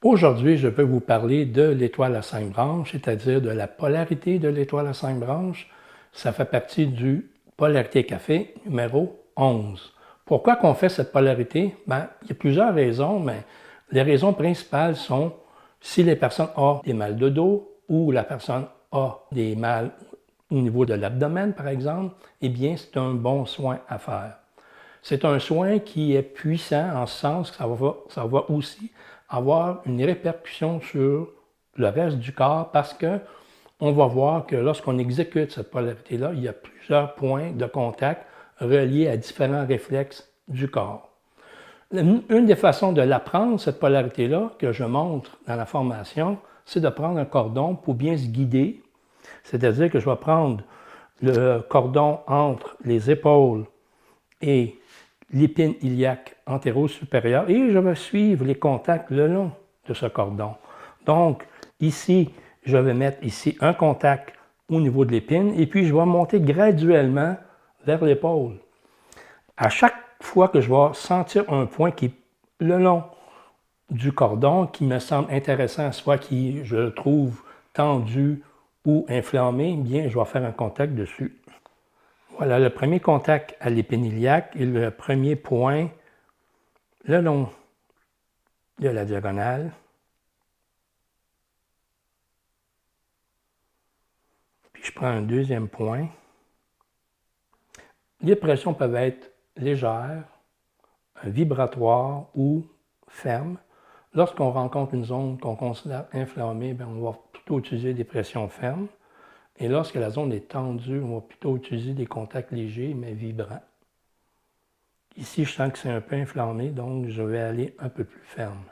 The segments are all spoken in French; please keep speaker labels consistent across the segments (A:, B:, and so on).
A: Aujourd'hui, je vais vous parler de l'étoile à 5 branches, c'est-à-dire de la polarité de l'étoile à 5 branches. Ça fait partie du polarité café numéro 11. Pourquoi qu'on fait cette polarité? Bien, il y a plusieurs raisons, mais les raisons principales sont si les personnes ont des mal de dos ou la personne a des mal au niveau de l'abdomen, par exemple, eh bien, c'est un bon soin à faire. C'est un soin qui est puissant en ce sens que ça va aussi avoir une répercussion sur le reste du corps parce que on va voir que lorsqu'on exécute cette polarité-là, il y a plusieurs points de contact reliés à différents réflexes du corps. Une des façons de l'apprendre, cette polarité-là, que je montre dans la formation, c'est de prendre un cordon pour bien se guider. C'est-à-dire que je vais prendre le cordon entre les épaules et l'épine iliaque antéro-supérieure et je vais suivre les contacts le long de ce cordon. Donc, ici, je vais mettre ici un contact au niveau de l'épine et puis je vais monter graduellement vers l'épaule. À chaque fois que je vais sentir un point qui est le long du cordon qui me semble intéressant, soit qui je le trouve tendu ou inflammé, bien, je vais faire un contact dessus. Voilà, le premier contact à l'épine iliaque et le premier point le long de la diagonale. Puis je prends un deuxième point. Les pressions peuvent être légères, vibratoires ou fermes. Lorsqu'on rencontre une zone qu'on considère inflammée, bien, on va plutôt utiliser des pressions fermes. Et lorsque la zone est tendue, on va plutôt utiliser des contacts légers mais vibrants. Ici, je sens que c'est un peu inflammé, donc je vais aller un peu plus ferme.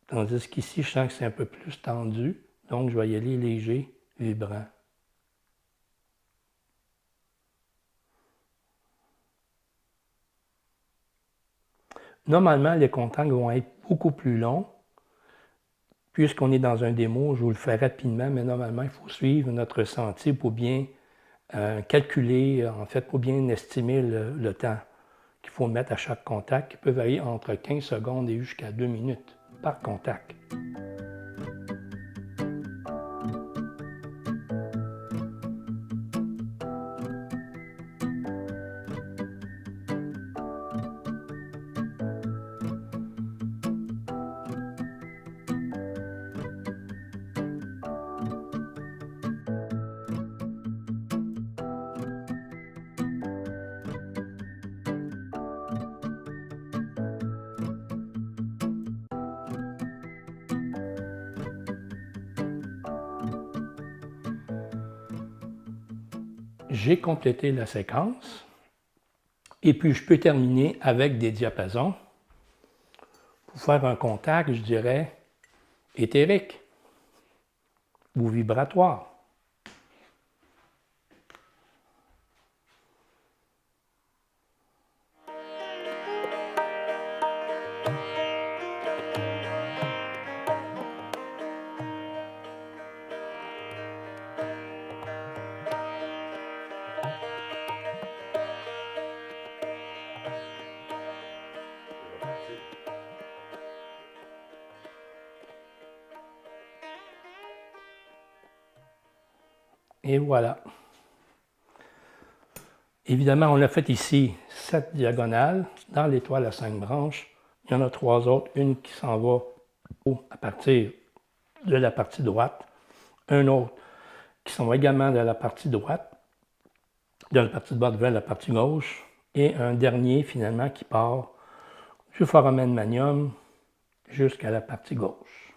A: Tandis qu'ici, je sens que c'est un peu plus tendu, donc je vais y aller léger, vibrant. Normalement, les contacts vont être beaucoup plus longs. Puisqu'on est dans un démo, je vous le fais rapidement, mais normalement, il faut suivre notre ressenti pour bien calculer, en fait, pour bien estimer le temps qu'il faut mettre à chaque contact, qui peut varier entre 15 secondes et jusqu'à 2 minutes par contact. J'ai complété la séquence et puis je peux terminer avec des diapasons pour faire un contact, je dirais, éthérique ou vibratoire. Et voilà. Évidemment, on a fait ici 7 diagonales dans l'étoile à 5 branches. Il y en a 3 autres, une qui s'en va à partir de la partie droite, un autre qui s'en va également de la partie droite, de la partie droite vers la partie gauche, et un dernier finalement qui part du foramen magnum jusqu'à la partie gauche.